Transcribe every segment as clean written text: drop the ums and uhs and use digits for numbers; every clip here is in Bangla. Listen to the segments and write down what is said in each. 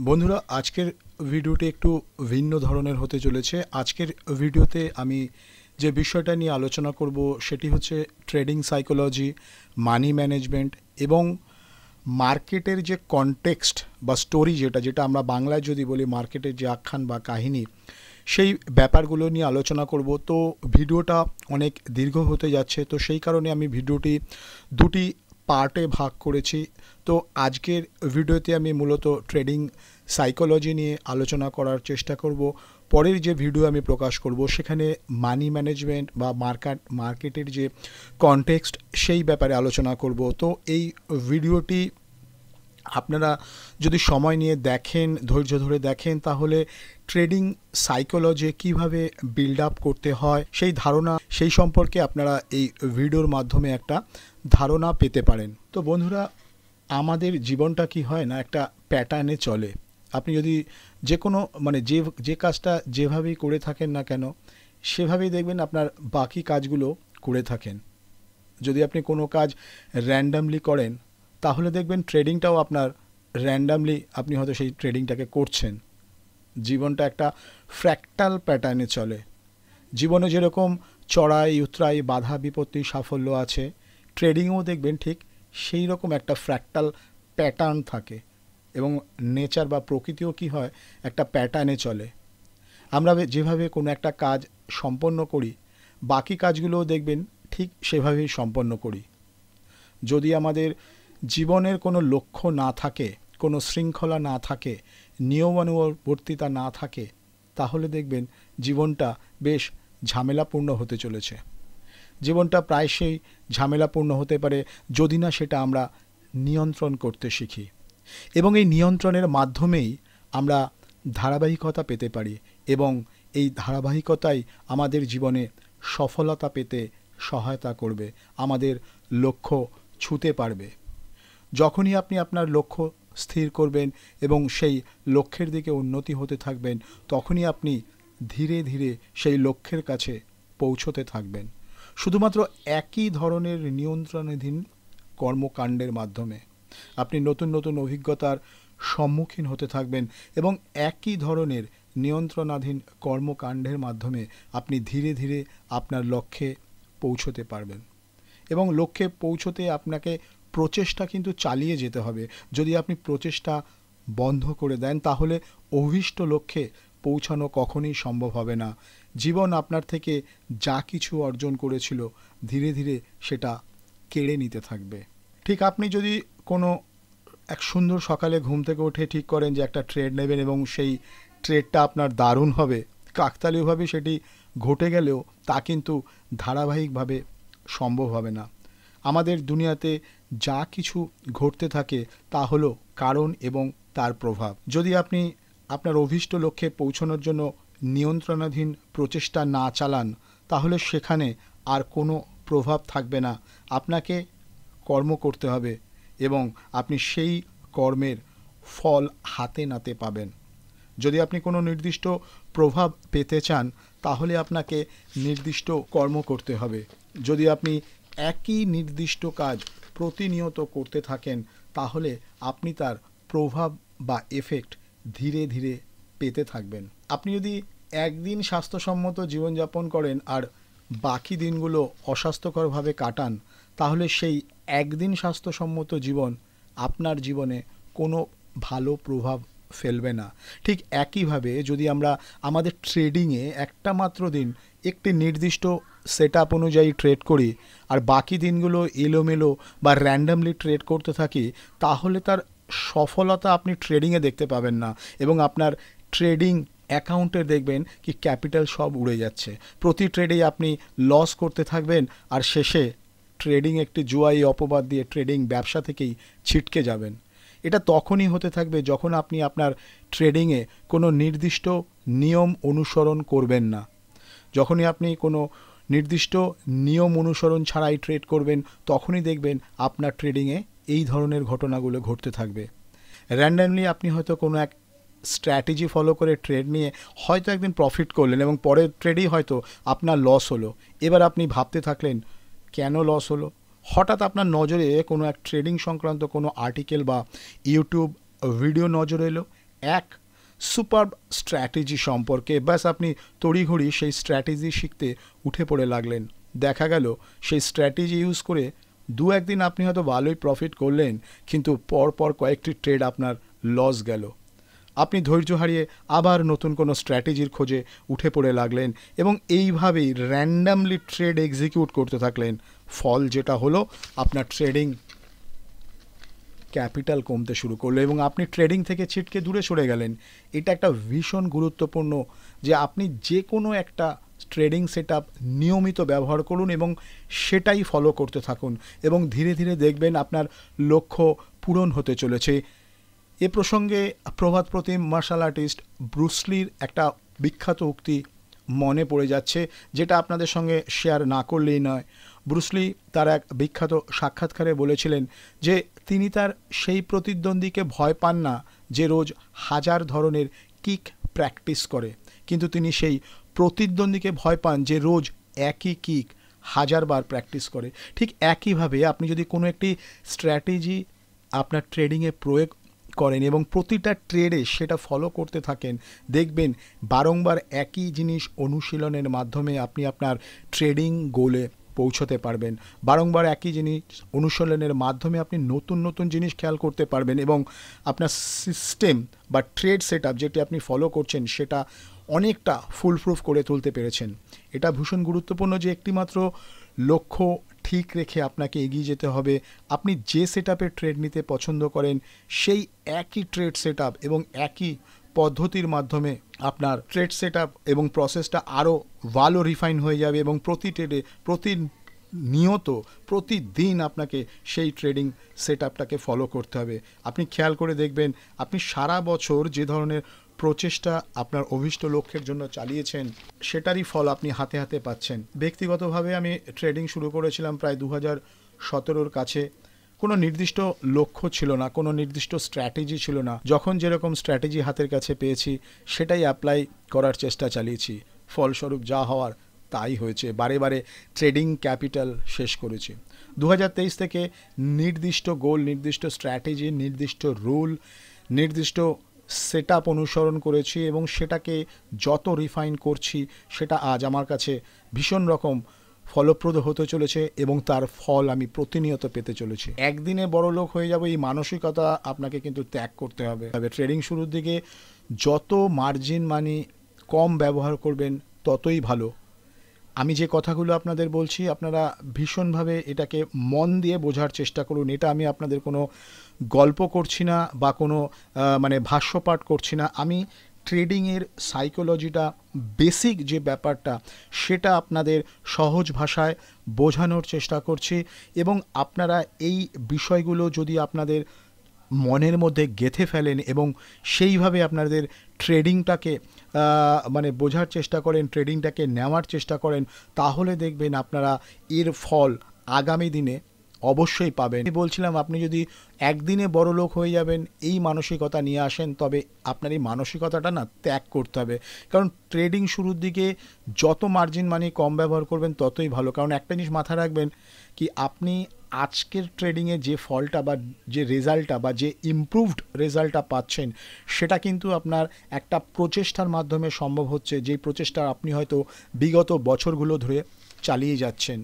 বন্ধুরা, আজকের ভিডিওটি একটু ভিন্ন ধরনের হতে চলেছে। আজকের ভিডিওতে আমি যে বিষয়টা নিয়ে আলোচনা করব সেটি হচ্ছে ট্রেডিং সাইকোলজি, মানি ম্যানেজমেন্ট এবং মার্কেটের যে কনটেক্সট বা স্টোরি, যেটা আমরা বাংলায় যদি বলি মার্কেটের যে আখ্যান বা কাহিনী, সেই ব্যাপারগুলো নিয়ে আলোচনা করব। তো ভিডিওটা অনেক দীর্ঘ হতে যাচ্ছে, তো সেই কারণে আমি ভিডিওটি দুটি পার্টে ভাগ করেছি। তো আজকের ভিডিওতে আমি মূলত ট্রেডিং সাইকোলজি নিয়ে আলোচনা করার চেষ্টা করব। পরের যে ভিডিও আমি প্রকাশ করব সেখানে মানি ম্যানেজমেন্ট বা মার্কেটের যে কনটেক্সট সেই ব্যাপারে আলোচনা করব। তো এই ভিডিওটি আপনারা যদি সময় নিয়ে দেখেন, ধৈর্য ধরে দেখেন, তাহলে ট্রেডিং সাইকোলজি কিভাবে বিল্ড আপ করতে হয় সেই সম্পর্কে আপনারা এই ভিডিওর মাধ্যমে একটা ধারণা পেতে পারেন। তো বন্ধুরা, আমাদের জীবনটা কি হয় না, একটা প্যাটার্নে চলে। আপনি যদি যে কোনো যে কাজটা যেভাবেই করে থাকেন না কেন, সেভাবেই দেখবেন আপনার বাকি কাজগুলো করে থাকেন। যদি আপনি কোনো কাজ র্যান্ডামলি করেন, তাহলে দেখবেন ট্রেডিংটাও আপনার র্যান্ডামলি আপনি হয়তো সেই ট্রেডিংটাকে করছেন। জীবনটা একটা ফ্র্যাক্টাল প্যাটার্নে চলে। জীবনে যেরকম চড়াই উতরাই, বাধা বিপত্তি, সাফল্য আছে, ট্রেডিংও দেখবেন ঠিক সেই রকম একটা ফ্র্যাক্টাল প্যাটার্ন থাকে। এবং নেচার বা প্রকৃতিও কি হয়, একটা প্যাটার্নে চলে। আমরা যেভাবে কোনো একটা কাজ সম্পন্ন করি, বাকি কাজগুলোও দেখবেন ঠিক সেভাবেই সম্পন্ন করি। যদি আমাদের জীবনের কোনো লক্ষ্য না থাকে, কোনো শৃঙ্খলা না থাকে, নিয়মানুবর্তিতা না থাকে, তাহলে দেখবেন জীবনটা বেশ ঝামেলাপূর্ণ হতে চলেছে। জীবনটা প্রায়শই ঝামেলাপূর্ণ হতে পারে যদি না সেটা আমরা নিয়ন্ত্রণ করতে শিখি। এবং এই নিয়ন্ত্রণের মাধ্যমেই আমরা ধারাবাহিকতা পেতে পারি, এবং এই ধারাবাহিকতাই আমাদের জীবনে সফলতা পেতে সহায়তা করবে, আমাদের লক্ষ্য ছুঁতে পারবে। যখনই আপনি আপনার লক্ষ্য স্থির করবেন এবং সেই লক্ষ্যের দিকে উন্নতি হতে থাকবেন, তখনই আপনি ধীরে ধীরে সেই লক্ষ্যের কাছে পৌঁছতে থাকবেন, শুধুমাত্র একই ধরনের নিয়ন্ত্রণাধীন কর্মকাণ্ডের মাধ্যমে। আপনি নতুন নতুন অভিজ্ঞতার সম্মুখীন হতে থাকবেন এবং একই ধরনের নিয়ন্ত্রণাধীন কর্মকাণ্ডের মাধ্যমে আপনি ধীরে ধীরে আপনার লক্ষ্যে পৌঁছতে পারবেন। এবং লক্ষ্যে পৌঁছতে আপনাকে প্রচেষ্টা কিন্তু চালিয়ে যেতে হবে। যদি আপনি প্রচেষ্টা বন্ধ করে দেন, তাহলে অভীষ্ট লক্ষ্যে পৌঁছানো কখনোই সম্ভব হবে না। জীবন আপনার থেকে যা কিছু অর্জন করেছিল, ধীরে ধীরে সেটা কেড়ে নিতে থাকবে। ঠিক আপনি যদি কোনো এক সুন্দর সকালে ঘুম থেকে উঠে ঠিক করেন যে একটা ট্রেড নেবেন এবং সেই ট্রেডটা আপনার দারুণ হবে, কাকতালীয়ভাবে সেটি ঘটে গেলেও তা কিন্তু ধারাবাহিকভাবে সম্ভব হবে না। আমাদের দুনিয়াতে যা কিছু ঘটতে থাকে তা হলো কারণ এবং তার প্রভাব। যদি আপনি আপনার অভীষ্ট লক্ষ্যে পৌঁছানোর জন্য নিয়ন্ত্রণাধীন প্রচেষ্টা না চালান, তাহলে সেখানে আর কোনো প্রভাব থাকবে না। আপনাকে কর্ম করতে হবে এবং আপনি সেই কর্মের ফল হাতে নাতে পাবেন। যদি আপনি কোনো নির্দিষ্ট প্রভাব পেতে চান, তাহলে আপনাকে নির্দিষ্ট কর্ম করতে হবে। যদি আপনি একই নির্দিষ্ট কাজ প্রতিনিয়ত করতে থাকেন, তাহলে আপনি তার প্রভাব বা এফেক্ট ধীরে ধীরে পেতে থাকবেন। আপনি যদি একদিন স্বাস্থ্যসম্মত জীবনযাপন করেন আর বাকি দিনগুলো অস্বাস্থ্যকরভাবে কাটান, তাহলে সেই একদিন স্বাস্থ্যসম্মত জীবন আপনার জীবনে কোনো ভালো প্রভাব ফেলবে না। ঠিক একইভাবে যদি আমরা আমাদের ট্রেডিংয়ে একটা মাত্র দিন একটি নির্দিষ্ট সেট আপ অনুযায়ী ট্রেড করি আর বাকি দিনগুলো এলোমেলো বা র্যান্ডামলি ট্রেড করতে থাকি, তাহলে তার সফলতা আপনি ট্রেডিংয়ে দেখতে পাবেন না এবং আপনার ট্রেডিং অ্যাকাউন্টে দেখবেন কি ক্যাপিটাল সব উড়ে যাচ্ছে। প্রতি ট্রেডেই আপনি লস করতে থাকবেন আর শেষে ট্রেডিং একটি জুয়াই অপবাদ দিয়ে ট্রেডিং ব্যবসা থেকেই ছিটকে যাবেন। এটা তখনই হতে থাকবে যখন আপনি আপনার ট্রেডিংয়ে কোনো নির্দিষ্ট নিয়ম অনুসরণ করবেন না। যখনই আপনি কোনো নির্দিষ্ট নিয়ম অনুসরণ ছাড়াই ট্রেড করবেন, তখনই দেখবেন আপনার ট্রেডিংয়ে এই ধরনের ঘটনাগুলো ঘটতে থাকবে। র্যান্ডামলি আপনি হয়তো কোনো এক স্ট্র্যাটেজি ফলো করে ট্রেড নিয়ে হয়তো একদিন প্রফিট করলেন এবং পরের ট্রেডেই হয়তো আপনার লস হলো। এবার আপনি ভাবতে থাকলেন কেন লস হলো। হঠাৎ আপনার নজরে কোনো এক ট্রেডিং সংক্রান্ত কোনো আর্টিকেল বা ইউটিউব ভিডিও নজরে এলো। এক সুপার স্ট্র্যাটেজি সম্পর্কে। ব্যাস আপনি তড়িঘড়ি সেই স্ট্র্যাটেজি শিখতে উঠে পড়ে লাগলেন। দেখা গেল সেই স্ট্র্যাটেজি ইউজ করে দু একদিন আপনি হয়তো ভালোই প্রফিট করলেন, কিন্তু পরপর কয়েকটি ট্রেড আপনার লস গেল। আপনি ধৈর্য হারিয়ে আবার নতুন কোনো স্ট্র্যাটেজির খোঁজে উঠে পড়ে লাগলেন এবং এইভাবেই র্যান্ডামলি ট্রেড এক্সিকিউট করতে থাকলেন। ফল যেটা হলো, আপনার ট্রেডিং ক্যাপিটাল কমতে শুরু করলো এবং আপনি ট্রেডিং থেকে ছিটকে দূরে সরে গেলেন। এটা একটা ভীষণ গুরুত্বপূর্ণ যে আপনি যে কোনো একটা ট্রেডিং সেটআপ নিয়মিত ব্যবহার করুন এবং সেটাই ফলো করতে থাকুন এবং ধীরে ধীরে দেখবেন আপনার লক্ষ্য পূরণ হতে চলেছে। এ প্রসঙ্গে প্রভাত প্রতিম মার্শাল আর্টিস্ট ব্রুসলির একটা বিখ্যাত উক্তি মনে পড়ে যাচ্ছে, যেটা আপনাদের সঙ্গে শেয়ার না করলেই নয়। ব্রুসলি তার এক বিখ্যাত সাক্ষাৎকারে বলেছিলেন যে তিনি তার সেই প্রতিদ্বন্দ্বীকে ভয় পান না যে রোজ 1000 ধরনের কিক প্র্যাকটিস করে, কিন্তু তিনি সেই প্রতিদ্বন্দ্বীকে ভয় পান যে রোজ একই কিক 1000 বার প্র্যাকটিস করে। ঠিক একইভাবে আপনি যদি কোনো একটি স্ট্র্যাটেজি আপনার ট্রেডিংয়ে প্রয়োগ করেন এবং প্রতিটা ট্রেডে সেটা ফলো করতে থাকেন, দেখবেন বারংবার একই জিনিস অনুশীলনের মাধ্যমে আপনি আপনার ট্রেডিং গোলে পৌঁছতে পারবেন। বারংবার একই জিনিস অনুশীলনের মাধ্যমে আপনি নতুন নতুন জিনিস খেয়াল করতে পারবেন এবং আপনার সিস্টেম বা ট্রেড সেটআপ যেটি আপনি ফলো করছেন সেটা অনেকটা ফুলপ্রুফ করে তুলতে পেরেছেন। এটা ভীষণ গুরুত্বপূর্ণ যে একটিমাত্র লক্ষ্য ঠিক রেখে আপনাকে এগিয়ে যেতে হবে। আপনি যে সেটআপে ট্রেড নিতে পছন্দ করেন সেই একই ট্রেড সেটআপ এবং একই পদ্ধতির মাধ্যমে আপনার ট্রেড সেটআপ এবং প্রসেসটা আরও ভালো রিফাইন হয়ে যাবে এবং প্রতি ট্রেডে প্রতিনিয়ত প্রতিদিন আপনাকে সেই ট্রেডিং সেটআপটাকে ফলো করতে হবে। আপনি খেয়াল করে দেখবেন আপনি সারা বছর যে ধরনের প্রচেষ্টা আপনার অভীষ্ট লক্ষ্যের জন্য চালিয়েছেন সেটারই ফল আপনি হাতে হাতে পাচ্ছেন। ব্যক্তিগতভাবে আমি ট্রেডিং শুরু করেছিলাম প্রায় 2017-র কাছে। কোনো নির্দিষ্ট লক্ষ্য ছিল না, কোনো নির্দিষ্ট স্ট্র্যাটেজি ছিল না। যখন যেরকম স্ট্র্যাটেজি হাতের কাছে পেয়েছি সেটাই অ্যাপ্লাই করার চেষ্টা চালিয়েছি। ফলস্বরূপ যা হওয়ার তাই হয়েছে। বারে বারে ট্রেডিং ক্যাপিটাল শেষ করেছি। 2023 থেকে নির্দিষ্ট গোল, নির্দিষ্ট স্ট্র্যাটেজি, নির্দিষ্ট রুল, নির্দিষ্ট সেটআপ অনুসরণ করেছি এবং সেটাকে যত রিফাইন করছি সেটা আজ আমার কাছে ভীষণ রকম ফলপ্রদ হতে চলেছে এবং তার ফল আমি প্রতিনিয়ত পেতে চলেছি। একদিনে বড়লোক হয়ে যাব এই মানসিকতা আপনাকে কিন্তু ত্যাগ করতে হবে। তবে ট্রেডিং শুরুর দিকে যত মার্জিন মানি কম ব্যবহার করবেন ততই ভালো। আমি যে কথাগুলো আপনাদের বলছি আপনারা ভীষণভাবে এটাকে মন দিয়ে বোঝার চেষ্টা করুন। এটা আমি আপনাদের কোনো গল্প করছি না বা কোনো ভাষ্যপাঠ করছি না। আমি ট্রেডিংয়ের সাইকোলজিটা, বেসিক যে ব্যাপারটা সেটা আপনাদের সহজ ভাষায় বোঝানোর চেষ্টা করছি এবং আপনারা এই বিষয়গুলো যদি আপনাদের মনের মধ্যে গেঁথে ফেলেন এবং সেইভাবে আপনাদের ট্রেডিংটাকে বোঝার চেষ্টা করেন, ট্রেডিংটাকে নেওয়ার চেষ্টা করেন, তাহলে দেখবেন আপনারা এর ফল আগামী দিনে অবশ্যই পাবেন। আমি বলছিলাম আপনি যদি একদিনে বড়লোক হয়ে যাবেন এই মানসিকতা নিয়ে আসেন, তবে আপনার এই মানসিকতাটা না ত্যাগ করতে হবে। কারণ ট্রেডিং শুরুর দিকে যত মার্জিন মানি কম ব্যবহার করবেন ততই ভালো। কারণ একটা জিনিস মাথায় রাখবেন কি, আপনি আজকের ট্রেডিংয়ে যে ফলটা বা যে রেজাল্টটা বা যে ইমপ্রুভড রেজাল্টটা পাচ্ছেন সেটা কিন্তু আপনার একটা প্রচেষ্টার মাধ্যমে সম্ভব হচ্ছে, যেই প্রচেষ্টা আপনি হয়তো বিগত বছরগুলো ধরে চালিয়ে যাচ্ছেন।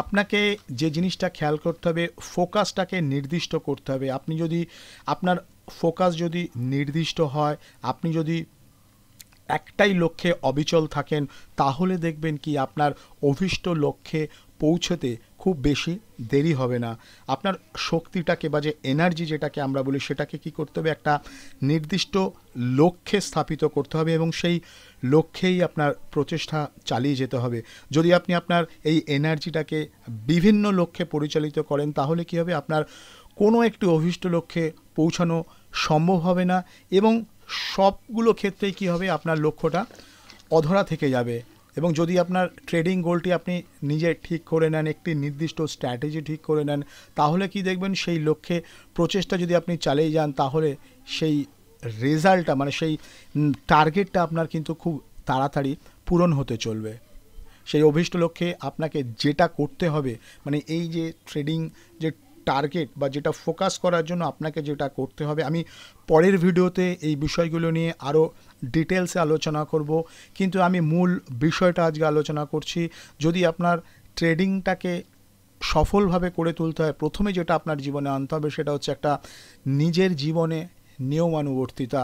আপনাকে যে জিনিসটা খেয়াল করতে হবে, ফোকাসটাকে নির্দিষ্ট করতে হবে। আপনি যদি আপনার ফোকাস যদি নির্দিষ্ট হয়, আপনি যদি একটাই লক্ষ্যে অবিচল থাকেন, তাহলে দেখবেন কি আপনার অভীষ্ট লক্ষ্যে পৌঁছতে খুব বেশি দেরি হবে না। আপনার শক্তিটাকে বা যে এনার্জি যেটাকে আমরা বলি সেটাকে কি করতে হবে, একটা নির্দিষ্ট লক্ষ্যে স্থাপিত করতে হবে এবং সেই লক্ষ্যেই আপনার প্রচেষ্টা চালিয়ে যেতে হবে। যদি আপনি আপনার এই এনার্জিটাকে বিভিন্ন লক্ষ্যে পরিচালিত করেন তাহলে কি হবে, আপনার কোনো একটি অভীষ্ট লক্ষ্যে পৌঁছানো সম্ভব হবে না এবং সবগুলো ক্ষেত্রেই কি হবে, আপনার লক্ষ্যটা অধরা থেকে যাবে। এবং যদি আপনার ট্রেডিং গোলটি আপনি নিজে ঠিক করে নেন, একটি নির্দিষ্ট স্ট্র্যাটেজি ঠিক করে নেন, তাহলে কি দেখবেন সেই লক্ষ্যে প্রচেষ্টা যদি আপনি চালিয়ে যান তাহলে সেই রেজাল্টটা সেই টার্গেটটা আপনার কিন্তু খুব তাড়াতাড়ি পূরণ হতে চলবে। সেই অভীষ্ট লক্ষ্যে আপনাকে যেটা করতে হবে, এই যে ট্রেডিং যে টার্গেট বা যেটা ফোকাস করার জন্য আপনাকে যেটা করতে হবে, আমি পরের ভিডিওতে এই বিষয়গুলো নিয়ে আরও ডিটেলসে আলোচনা করব, কিন্তু আমি মূল বিষয়টা আজকে আলোচনা করছি। যদি আপনার ট্রেডিংটাকে সফলভাবে করে তুলতে হয়, প্রথমে যেটা আপনার জীবনে আনতে হবে সেটা হচ্ছে একটা নিজের জীবনে নিয়মানুবর্তিতা,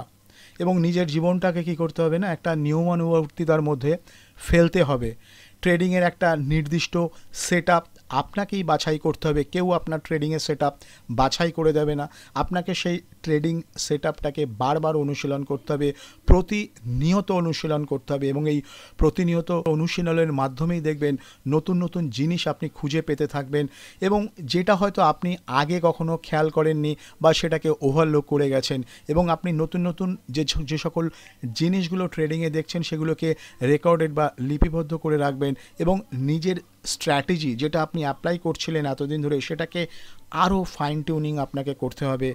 এবং নিজের জীবনটাকে কি করতে হবে না, একটা নিয়মানুবর্তিতার মধ্যে ফেলতে হবে। ট্রেডিংয়ের একটা নির্দিষ্ট সেট আপ আপনাকেই বাছাই করতে হবে, কেউ আপনার ট্রেডিংয়ের সেট আপ বাছাই করে দেবে না। আপনাকে সেই ট্রেডিং সেট আপটাকে বারবার অনুশীলন করতে হবে, প্রতিনিয়ত অনুশীলন করতে হবে, এবং এই প্রতিনিয়ত অনুশীলনের মাধ্যমেই দেখবেন নতুন নতুন জিনিস আপনি খুঁজে পেতে থাকবেন, এবং যেটা হয়তো আপনি আগে কখনো খেয়াল করেননি বা সেটাকে ওভারলুক করে গেছেন, এবং আপনি নতুন নতুন যে সকল জিনিসগুলো ট্রেডিংয়ে দেখছেন সেগুলোকে রেকর্ডেড বা লিপিবদ্ধ করে রাখবেন, এবং নিজের স্ট্র্যাটেজি যেটা আপনি অ্যাপ্লাই করছিলেন এতদিন ধরে সেটাকে আরও ফাইন টিউনিং আপনাকে করতে হবে।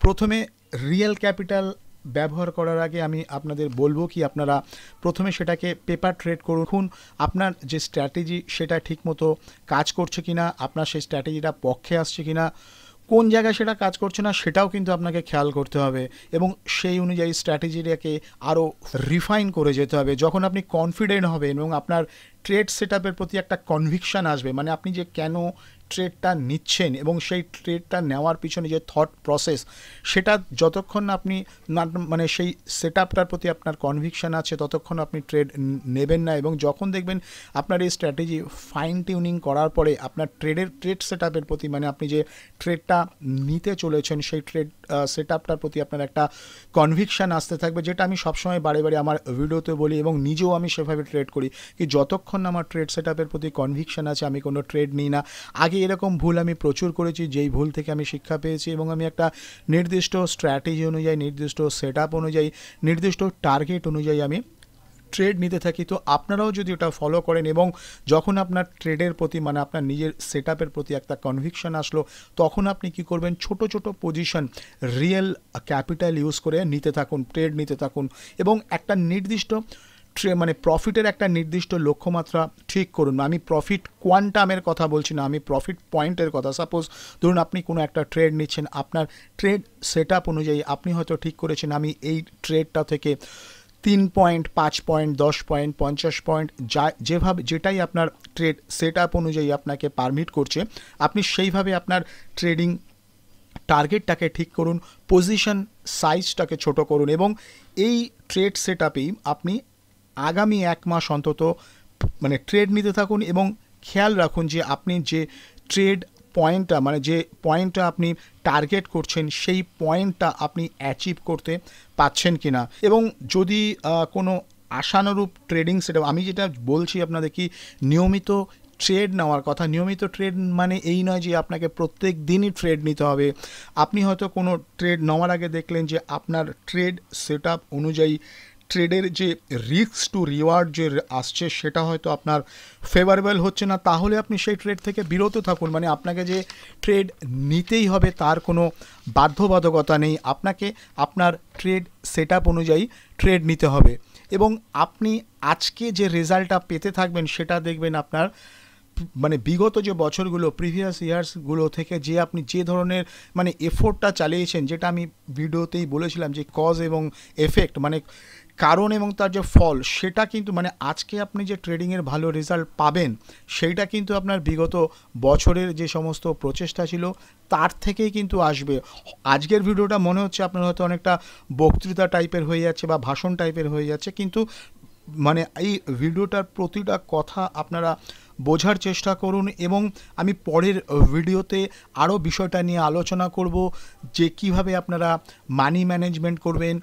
প্রথমে রিয়েল ক্যাপিটাল ব্যবহার করার আগে আমি আপনাদের বলবো কি, আপনারা প্রথমে সেটাকে পেপার ট্রেড করুন। আপনার যে স্ট্র্যাটেজি সেটা ঠিকমতো কাজ করছে কিনা, আপনার সেই স্ট্র্যাটেজিটা পক্ষে আসছে কিনা, কোন জায়গায় সেটা কাজ করছে না সেটাও কিন্তু আপনাকে খেয়াল করতে হবে, এবং সেই অনুযায়ী স্ট্র্যাটেজিটাকে আরও রিফাইন করে যেতে হবে। যখন আপনি কনফিডেন্ট হবেন এবং আপনার ট্রেড সেট আপের প্রতি একটা কনভিকশান আসবে, মানে আপনি যে কেন ট্রেডটা নিচ্ছেন এবং সেই ট্রেডটা নেওয়ার পিছনে যে থট প্রসেস, সেটা যতক্ষণ না আপনি মানে সেই সেট আপটার প্রতি আপনার কনভিকশান আছে ততক্ষণ আপনি ট্রেড নেবেন না। এবং যখন দেখবেন আপনার এই স্ট্র্যাটেজি ফাইন টিউনিং করার পরে আপনার ট্রেড সেট আপের প্রতি, মানে আপনি যে ট্রেডটা নিতে চলেছেন সেই ট্রেড সেট আপটার প্রতি আপনার একটা কনভিকশান আসতে থাকবে, যেটা আমি সবসময় বারে বারে আমার ভিডিওতে বলি, এবং নিজেও আমি সেভাবে ট্রেড করি কি যতক্ষণ না আমার ট্রেড সেট আপের প্রতি কনভিকশান আছে আমি কোনো ট্রেড নিই না। আগে এরকম ভুল আমি প্রচুর করেছি, যেই ভুল থেকে আমি শিক্ষা পেয়েছি, এবং আমি একটা নির্দিষ্ট স্ট্র্যাটেজি অনুযায়ী, নির্দিষ্ট সেট আপ অনুযায়ী, নির্দিষ্ট টার্গেট অনুযায়ী আমি ট্রেড নিতে থাকি। তো আপনারাও যদি ওটা ফলো করেন এবং যখন আপনার ট্রেডের প্রতি, মানে আপনার নিজের সেট আপের প্রতি একটা কনভিকশন আসলো, তখন আপনি কি করবেন, ছোট ছোট পজিশন রিয়েল ক্যাপিটাল ইউজ করে নিতে থাকুন, ট্রেড নিতে থাকুন, এবং একটা নির্দিষ্ট মানে প্রফিটের একটা নির্দিষ্ট লক্ষ্যমাত্রা ঠিক করুন। আমি প্রফিট কোয়ান্টামের কথা বলছি না, আমি প্রফিট পয়েন্টের কথা। সাপোজ ধরুন আপনি কোনো একটা ট্রেড নিচ্ছেন, আপনার ট্রেড সেট আপ অনুযায়ী আপনি হয়তো ঠিক করেছেন আমি এই ট্রেডটা থেকে 3 পয়েন্ট, 5 পয়েন্ট, 10 পয়েন্ট, 50 পয়েন্ট, যেভাবে যেটাই আপনার ট্রেড সেট আপ অনুযায়ী আপনাকে পারমিট করছে, আপনি সেইভাবে আপনার ট্রেডিং টার্গেটটাকে ঠিক করুন, পজিশন সাইজটাকে ছোট করুন, এবং এই ট্রেড সেট আপেই আপনি আগামী 1 মাস অন্তত মানে ট্রেড নিতে থাকুন, এবং খেয়াল রাখুন যে আপনি যে ট্রেড পয়েন্টটা, মানে যে পয়েন্টটা আপনি টার্গেট করছেন সেই পয়েন্টটা আপনি অ্যাচিভ করতে পারছেন কিনা। এবং যদি কোনো আশানুরূপ ট্রেডিং সেটআপ, আমি যেটা বলছি আপনাদের কি নিয়মিত ট্রেড নেওয়ার কথা। নিয়মিত ট্রেড মানে এই নয় যে আপনাকে প্রত্যেক দিনই ট্রেড নিতে হবে। আপনি হয়তো কোনো ট্রেড নেওয়ার আগে দেখলেন যে আপনার ট্রেড সেট আপ অনুযায়ী ট্রেডের যে রিস্ক টু রিওয়ার্ড যে আসছে সেটা হয়তো আপনার ফেভারেবল হচ্ছে না, তাহলে আপনি সেই ট্রেড থেকে বিরত থাকুন। মানে আপনাকে যে ট্রেড নিতেই হবে তার কোনো বাধ্যবাধকতা নেই, আপনাকে আপনার ট্রেড সেট আপ অনুযায়ী ট্রেড নিতে হবে, এবং আপনি আজকে যে রেজাল্টটা পেতে থাকবেন সেটা দেখবেন আপনার মানে বিগত যে বছরগুলো, প্রিভিয়াস ইয়ার্সগুলো থেকে যে আপনি যে ধরনের মানে এফোর্টটা চালিয়েছেন, যেটা আমি ভিডিওতেই বলেছিলাম যে কজ এবং এফেক্ট, মানে কারণ এবং তার যে ফল, সেটা কিন্তু মানে আজকে আপনি যে ট্রেডিংয়ের ভালো রেজাল্ট পাবেন সেইটা কিন্তু আপনার বিগত বছরের যে সমস্ত প্রচেষ্টা ছিল তার থেকেই কিন্তু আসবে। আজকের ভিডিওটা মনে হচ্ছে আপনার হয়তো অনেকটা বক্তৃতা টাইপের হয়ে যাচ্ছে বা ভাষণ টাইপের হয়ে যাচ্ছে, কিন্তু মানে এই ভিডিওটার প্রতিটা কথা আপনারা বোঝার চেষ্টা করুন, এবং আমি পরের ভিডিওতে আরও বিষয়টা নিয়ে আলোচনা করব যে কিভাবে আপনারা মানি ম্যানেজমেন্ট করবেন,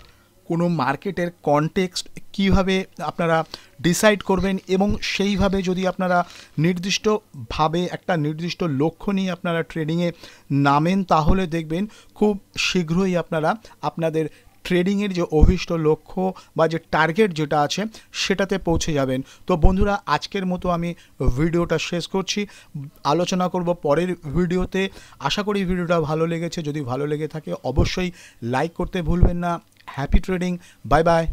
কোনো মার্কেটের কনটেক্সট কিভাবে আপনারা ডিসাইড করবেন, এবং সেইভাবে যদি আপনারা নির্দিষ্টভাবে একটা নির্দিষ্ট লক্ষ্য নিয়ে আপনারা ট্রেডিংয়ে নামেন, তাহলে দেখবেন খুব শীঘ্রই আপনারা আপনাদের ট্রেডিংয়ের যে অভীষ্ট লক্ষ্য বা যে টার্গেট যেটা আছে সেটাতে পৌঁছে যাবেন। তো বন্ধুরা, আজকের মতো আমি ভিডিওটা শেষ করছি, আলোচনা করব পরের ভিডিওতে। আশা করি ভিডিওটা ভালো লেগেছে, যদি ভালো লেগে থাকে অবশ্যই লাইক করতে ভুলবেন না। Happy trading, bye bye.